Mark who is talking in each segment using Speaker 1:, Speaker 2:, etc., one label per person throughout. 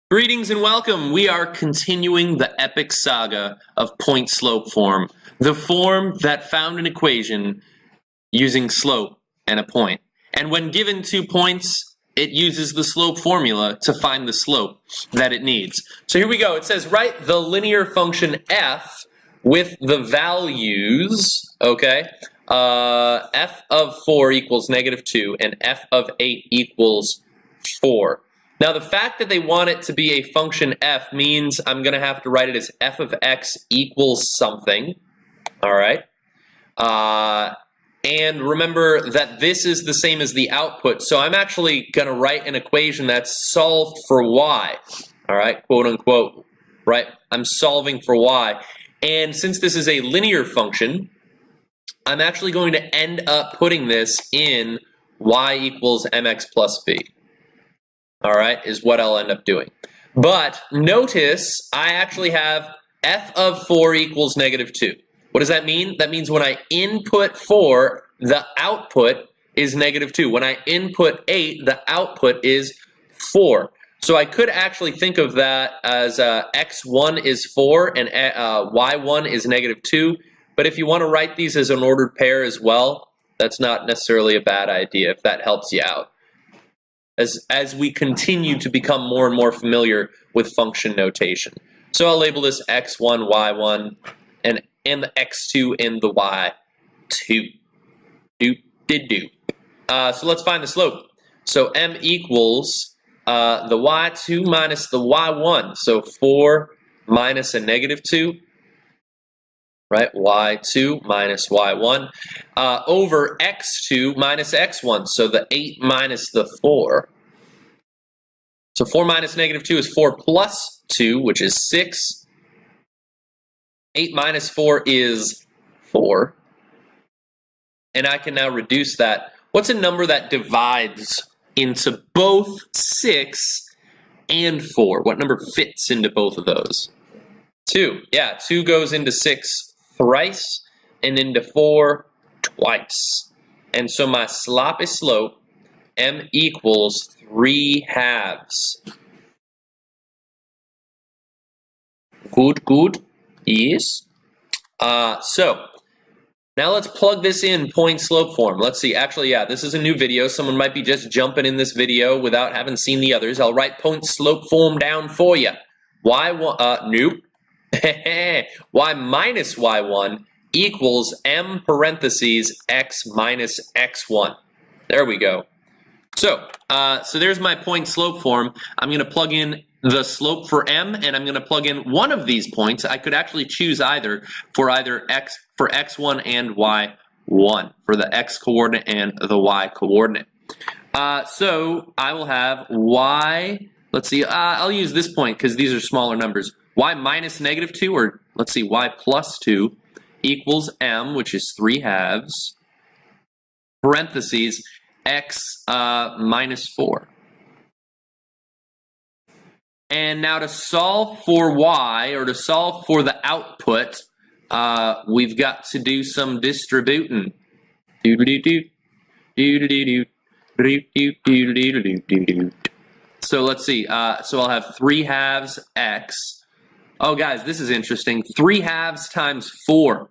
Speaker 1: Greetings and welcome. We are continuing the epic saga of point-slope form, the form that found an equation using slope and a point. And when given 2 points, it uses the slope formula to find the slope that it needs. So here we go. It says write the linear function f with the values, okay? F of 4 equals -2 and f of 8 equals 4. Now, the fact that they want it to be a function f means I'm going to have to write it as f of x equals something, all right? And remember that this is the same as the output, so I'm actually going to write an equation that's solved for y, all right, quote unquote, right? I'm solving for y. And since this is a linear function, I'm actually going to end up putting this in y equals mx plus b. All right, is what I'll end up doing. But notice I actually have f of 4 equals -2. What does that mean? That means when I input 4, the output is -2. When I input 8, the output is 4. So I could actually think of that as x1 is 4 and y1 is -2. But if you want to write these as an ordered pair as well, that's not necessarily a bad idea if that helps you out. As we continue to become more and more familiar with function notation. So I'll label this x1, y1, and the x2 and the y2. So let's find the slope. So m equals the y2 minus the y1. So 4 minus a -2. Right, y2 minus y1 over x2 minus x1, so the 8 minus the 4. So 4 minus -2 is 4 plus 2, which is 6. 8 minus 4 is 4. And I can now reduce that. What's a number that divides into both 6 and 4? What number fits into both of those? 2. Yeah, 2 goes into 6 thrice and into 4 twice. And so my sloppy slope, m equals 3/2. Good, yes. So now let's plug this in point slope form. Let's see, actually, yeah, this is a new video. Someone might be just jumping in this video without having seen the others. I'll write point slope form down for you. Nope. y minus y1 equals m parentheses x minus x1. There we go. So there's my point slope form. I'm going to plug in the slope for m, and I'm going to plug in one of these points. I could actually choose either for x1 and y1, for the x coordinate and the y coordinate. So I will have y. Let's see. I'll use this point because these are smaller numbers. Y minus -2, or let's see, y plus 2 equals m, which is 3/2, parentheses, x minus 4. And now to solve for y, or to solve for the output, we've got to do some distributing. So let's see, so I'll have 3/2 x. Oh, guys, this is interesting. 3/2 times 4.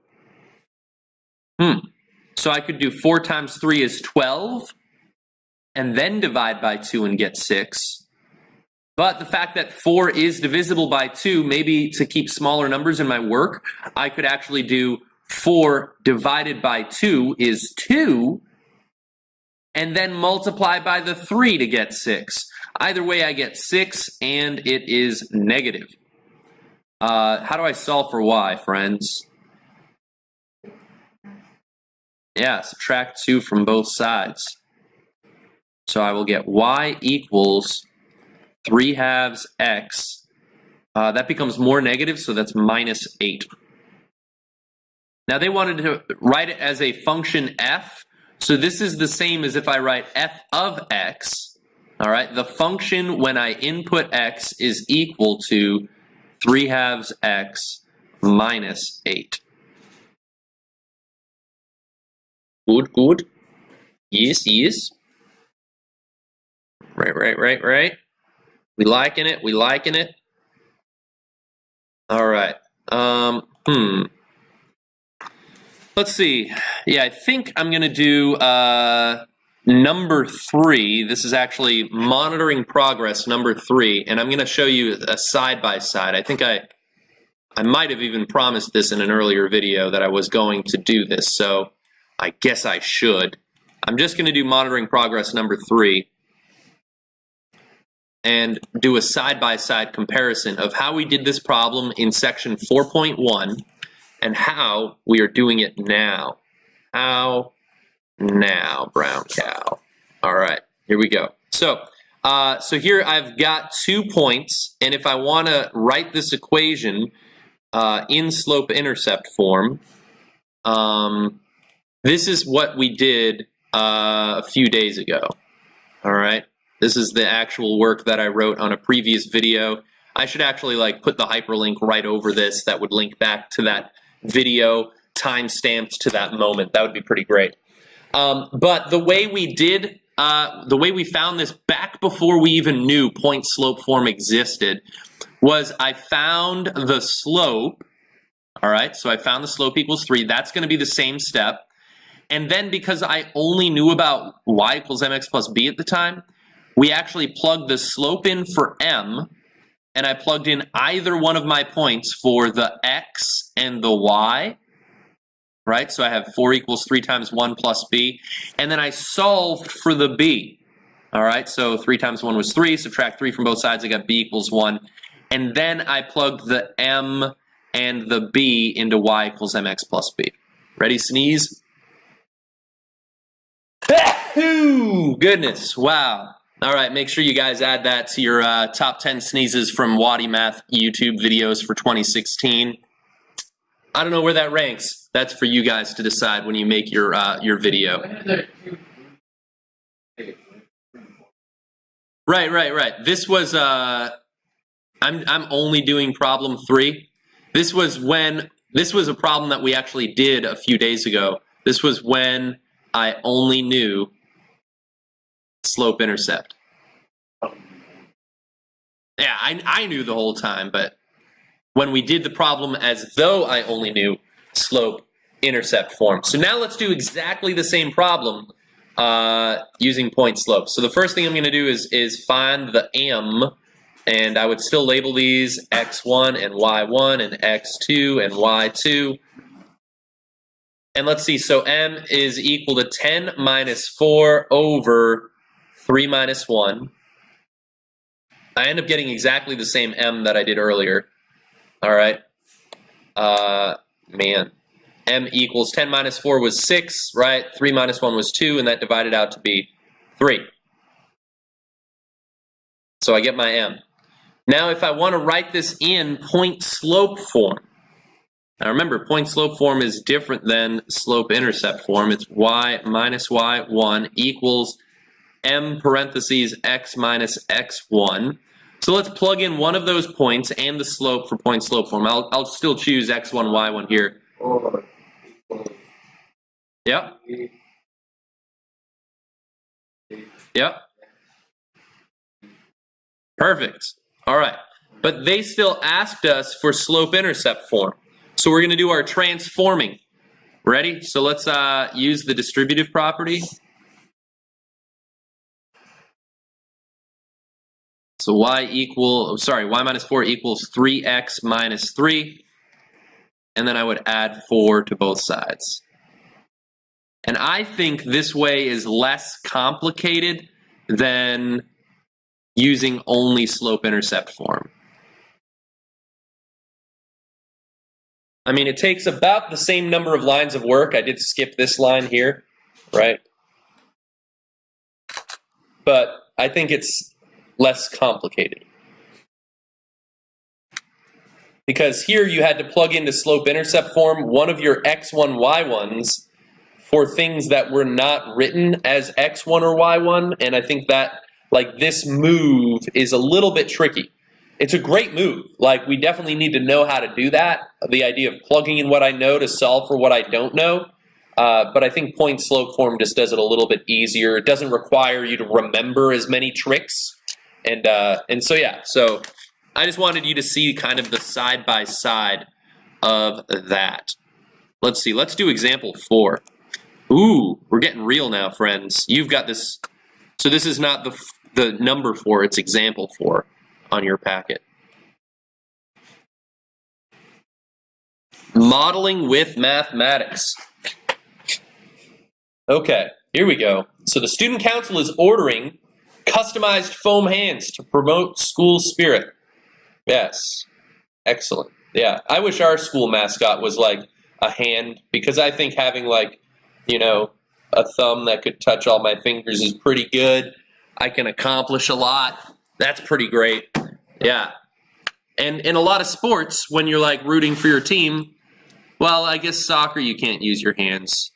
Speaker 1: So I could do 4 times 3 is 12, and then divide by 2 and get 6. But the fact that 4 is divisible by 2, maybe to keep smaller numbers in my work, I could actually do 4 divided by 2 is 2, and then multiply by the 3 to get 6. Either way, I get 6, and it is negative. How do I solve for y, friends? Yeah, subtract 2 from both sides. So I will get y equals 3/2 x. That becomes more negative, so that's -8. Now they wanted to write it as a function f, so this is the same as if I write f of x. All right, the function when I input x is equal to 3/2 x minus 8. Good. Yes. Right. We liking it? We liking it? All right. Let's see. Yeah, I think I'm going to do number 3. This is actually monitoring progress number 3, and I'm going to show you a side-by-side. I think I might have even promised this in an earlier video that I was going to do this, so I guess I should. I'm just going to do monitoring progress number 3 and do a side-by-side comparison of how we did this problem in section 4.1 and how we are doing it now. How now, brown cow. All right, here we go. So here I've got 2 points, and if I want to write this equation in slope-intercept form, this is what we did a few days ago. All right, this is the actual work that I wrote on a previous video. I should actually put the hyperlink right over this. That would link back to that video, time-stamped to that moment. That would be pretty great. But the way we found this back before we even knew point-slope form existed was I found the slope. All right, so I found the slope equals 3. That's going to be the same step. And then because I only knew about y equals mx plus b at the time, we actually plugged the slope in for m, and I plugged in either one of my points for the x and the y, right? So I have 4 equals 3 times 1 plus b, and then I solved for the b, all right? So 3 times 1 was 3, subtract 3 from both sides, I got b equals 1, and then I plugged the m and the b into y equals mx plus b. Ready, sneeze? Ooh, goodness, wow. All right, make sure you guys add that to your top 10 sneezes from Waddy Math YouTube videos for 2016. I don't know where that ranks. That's for you guys to decide when you make your video. Right. This was I'm only doing problem 3. This was a problem that we actually did a few days ago. This was when I only knew slope intercept. Yeah, I knew the whole time, but when we did the problem as though I only knew slope intercept form. So now let's do exactly the same problem using point slope. So the first thing I'm going to do is find the m, and I would still label these x1 and y1 and x2 and y2. And let's see, so m is equal to 10 minus 4 over 3 minus 1. I end up getting exactly the same m that I did earlier. All right. Man. M equals 10 minus 4 was 6, right? 3 minus 1 was 2, and that divided out to be 3. So I get my m. Now if I want to write this in point-slope form, now remember, point-slope form is different than slope-intercept form. It's y minus y1 equals m parentheses x minus x1. So let's plug in one of those points and the slope for point-slope form. I'll still choose x1, y1 here. Yep. Yep. Perfect. All right. But they still asked us for slope-intercept form. So we're going to do our transforming. Ready? So let's use the distributive property. So y minus 4 equals 3x minus 3. And then I would add 4 to both sides. And I think this way is less complicated than using only slope-intercept form. I mean, it takes about the same number of lines of work. I did skip this line here, right? But I think it's less complicated. Because here you had to plug into slope-intercept form one of your x1, y1s for things that were not written as x1 or y1, and I think that, this move is a little bit tricky. It's a great move. We definitely need to know how to do that, the idea of plugging in what I know to solve for what I don't know. But I think point-slope form just does it a little bit easier. It doesn't require you to remember as many tricks And so yeah, so I just wanted you to see kind of the side by side of that. Let's see, let's do example 4. Ooh, we're getting real now, friends. You've got this, so this is not the number 4, it's example 4 on your packet. Modeling with mathematics. Okay, here we go. So the student council is ordering customized foam hands to promote school spirit. Yes, excellent. Yeah, I wish our school mascot was like a hand, because I think having like, you know, a thumb that could touch all my fingers is pretty good. I can accomplish a lot. That's pretty great. Yeah. And in a lot of sports, when you're like rooting for your team, well, I guess soccer you can't use your hands.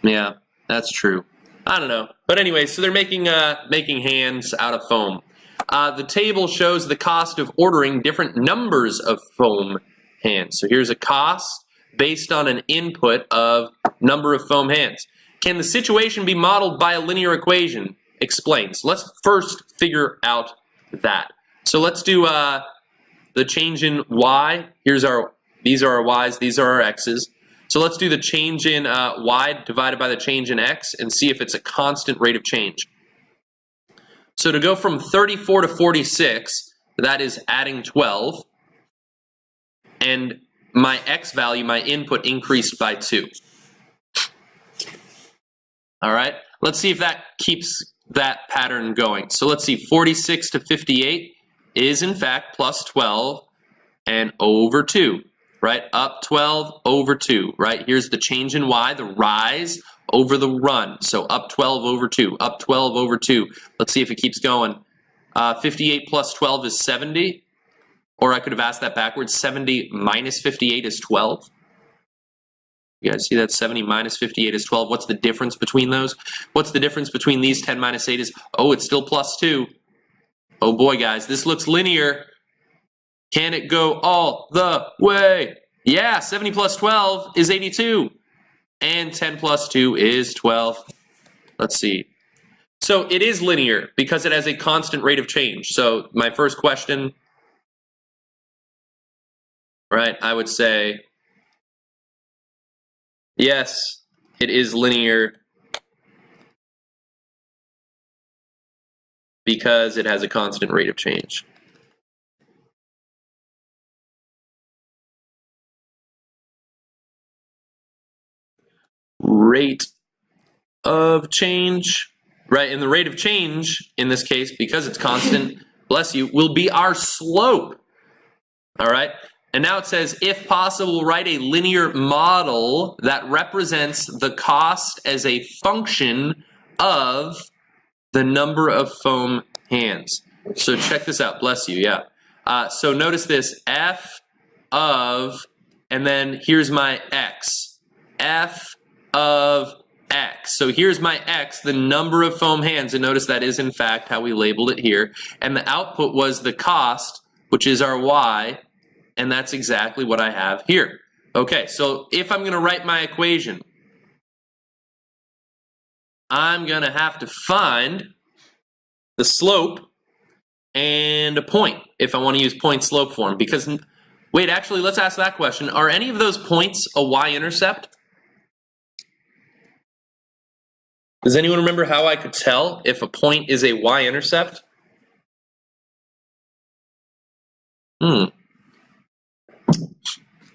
Speaker 1: Yeah, that's true. I don't know. But anyway, so they're making hands out of foam. The table shows the cost of ordering different numbers of foam hands. So here's a cost based on an input of number of foam hands. Can the situation be modeled by a linear equation? Explain. So let's first figure out that. So let's do the change in y. These are our y's, these are our x's. So let's do the change in y divided by the change in x and see if it's a constant rate of change. So to go from 34 to 46, that is adding 12. And my x value, my input, increased by 2. All right, let's see if that keeps that pattern going. So let's see, 46 to 58 is in fact plus 12 and over 2, right? Up 12 over 2, right? Here's the change in y, the rise over the run. So up 12 over 2, up 12 over 2. Let's see if it keeps going. 58 plus 12 is 70. Or I could have asked that backwards. 70 minus 58 is 12. You guys see that? 70 minus 58 is 12. What's the difference between those? What's the difference between these? 10 minus 8 is, oh, it's still plus 2. Oh boy, guys, this looks linear. Can it go all the way? Yeah, 70 plus 12 is 82. And 10 plus 2 is 12. Let's see. So it is linear because it has a constant rate of change. So my first question, right, I would say, yes, it is linear because it has a constant rate of change. Rate of change, right? And the rate of change in this case, because it's constant, bless you, will be our slope. All right. And now it says, if possible, write a linear model that represents the cost as a function of the number of foam hands. So check this out. Bless you. Yeah. So notice this, f of, and then here's my x. F of x. So here's my x, the number of foam hands, and notice that is in fact how we labeled it here. And the output was the cost, which is our y, and that's exactly what I have here. Okay, so if I'm going to write my equation, I'm going to have to find the slope and a point if I want to use point-slope form. Because, wait, actually, let's ask that question. Are any of those points a y-intercept? Does anyone remember how I could tell if a point is a y-intercept?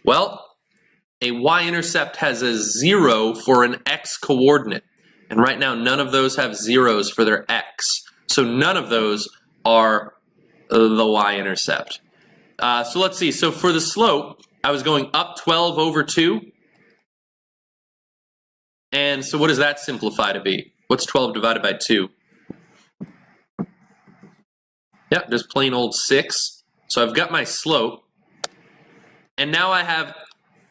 Speaker 1: Well, a y-intercept has a 0 for an x-coordinate. And right now, none of those have zeros for their x. So none of those are the y-intercept. So let's see. So for the slope, I was going up 12 over 2. And so what does that simplify to be? What's 12 divided by 2? Yep, just plain old 6. So I've got my slope. And now I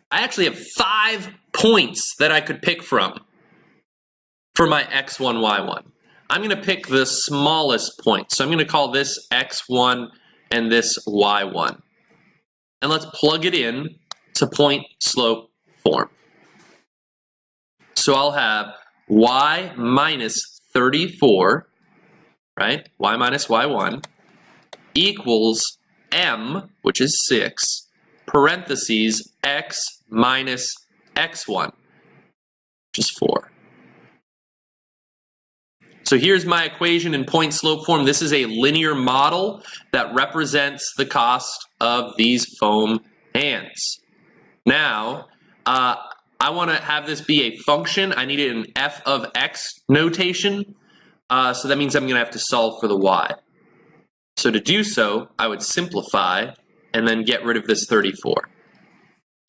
Speaker 1: actually have 5 points that I could pick from for my x1, y1. I'm going to pick the smallest point. So I'm going to call this x1 and this y1. And let's plug it in to point-slope form. So I'll have y minus 34, right? Y minus y1 equals m, which is 6, parentheses x minus x1, which is 4. So here's my equation in point slope form. This is a linear model that represents the cost of these foam hands. Now, I want to have this be a function. I need it in f of x notation. So that means I'm going to have to solve for the y. So to do so, I would simplify and then get rid of this 34.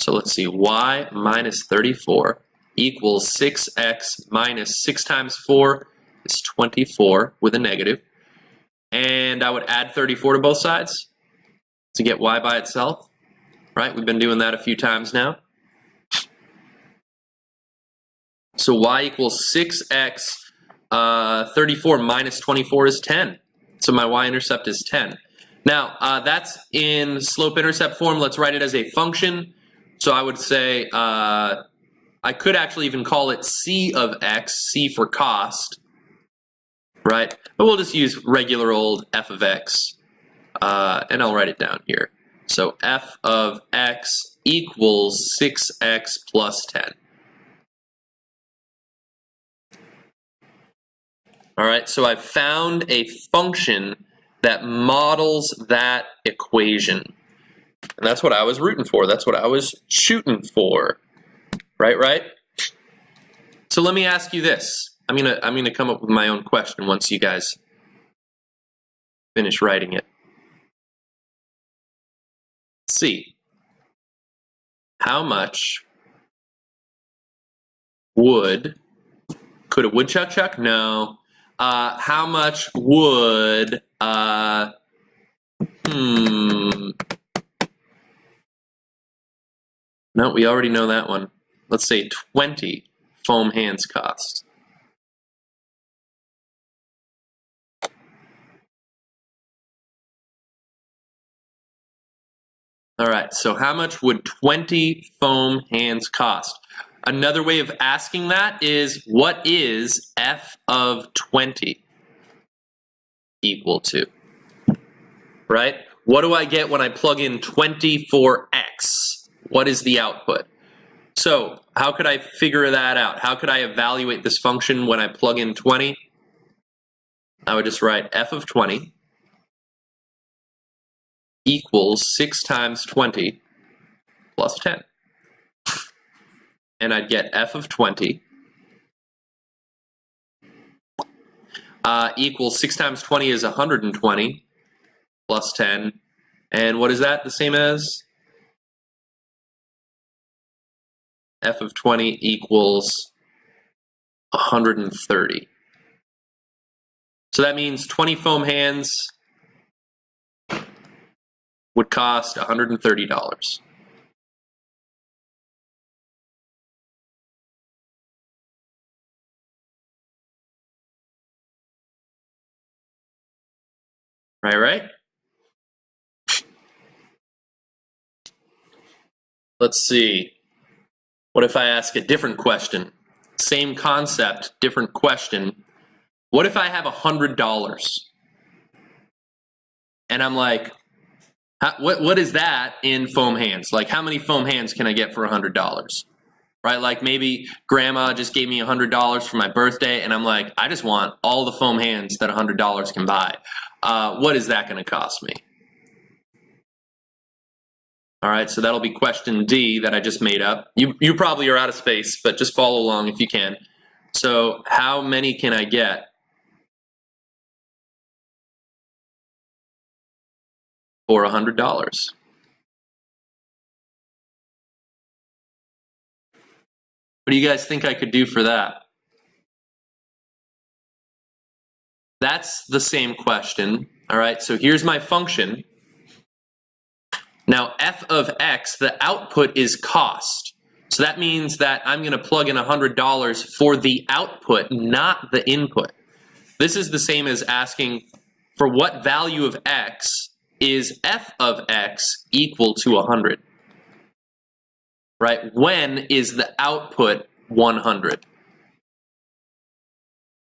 Speaker 1: So let's see, y minus 34 equals 6x minus 6 times 4 is 24 with a negative. And I would add 34 to both sides to get y by itself. Right? We've been doing that a few times now. So y equals 6x, 34 minus 24 is 10. So my y-intercept is 10. Now, that's in slope-intercept form. Let's write it as a function. So I would say, I could actually even call it c of x, c for cost, right? But we'll just use regular old f of x, and I'll write it down here. So f of x equals 6x plus 10. All right, so I've found a function that models that equation. And that's what I was rooting for. That's what I was shooting for. Right? So let me ask you this. I'm gonna come up with my own question once you guys finish writing it. Let's see. How much could a woodchuck chuck? No. How much would, no, we already know that one. Let's say 20 foam hands cost. All right, so how much would 20 foam hands cost? Another way of asking that is, what is f of 20 equal to? Right? What do I get when I plug in 20 for x? What is the output? So how could I figure that out? How could I evaluate this function when I plug in 20? I would just write f of 20 equals 6 times 20 plus 10. And I'd get f of 20 equals 6 times 20 is 120 plus 10. And what is that? The same as f of 20 equals 130. So that means 20 foam hands would cost $130. Right? Let's see. What if I ask a different question? Same concept, different question. What if I have $100? And I'm like, what is that in foam hands? Like, how many foam hands can I get for $100? Right? Like, maybe grandma just gave me $100 for my birthday, and I'm like, I just want all the foam hands that $100 can buy. What is that going to cost me? All right, so that'll be question D that I just made up. You probably are out of space, but just follow along if you can. So how many can I get for $100? What do you guys think I could do for that? That's the same question. All right, so here's my function. Now, f of x, the output is cost. So that means that I'm going to plug in $100 for the output, not the input. This is the same as asking for what value of x is f of x equal to 100? Right? When is the output 100?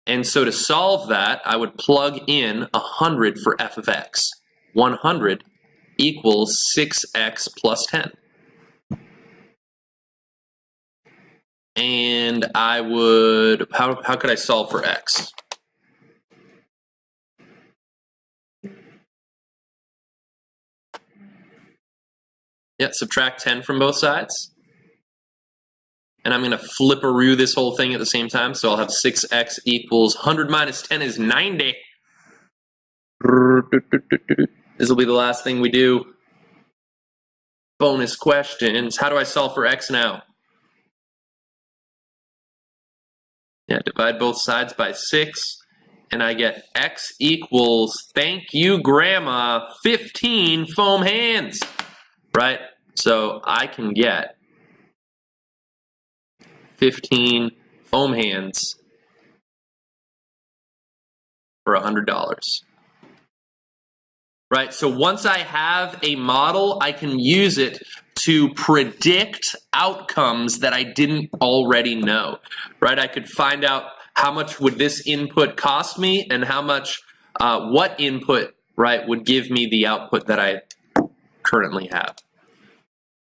Speaker 1: And so to solve that, I would plug in 100 for f of x. 100 equals 6x plus 10. And I would, how could I solve for x? Yeah, subtract 10 from both sides. And I'm going to flipperoo this whole thing at the same time. So I'll have 6x equals 100 minus 10 is 90. This will be the last thing we do. Bonus questions. How do I solve for x now? Yeah, divide both sides by 6. And I get x equals, thank you, Grandma, 15 foam hands. Right? So I can get 15 foam hands for $100. Right? So once I have a model, I can use it to predict outcomes that I didn't already know. Right? I could find out how much would this input cost me and how much, what input, right, would give me the output that I currently have.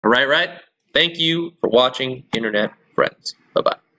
Speaker 1: All right, right? Thank you for watching, Internet friends. Bye-bye.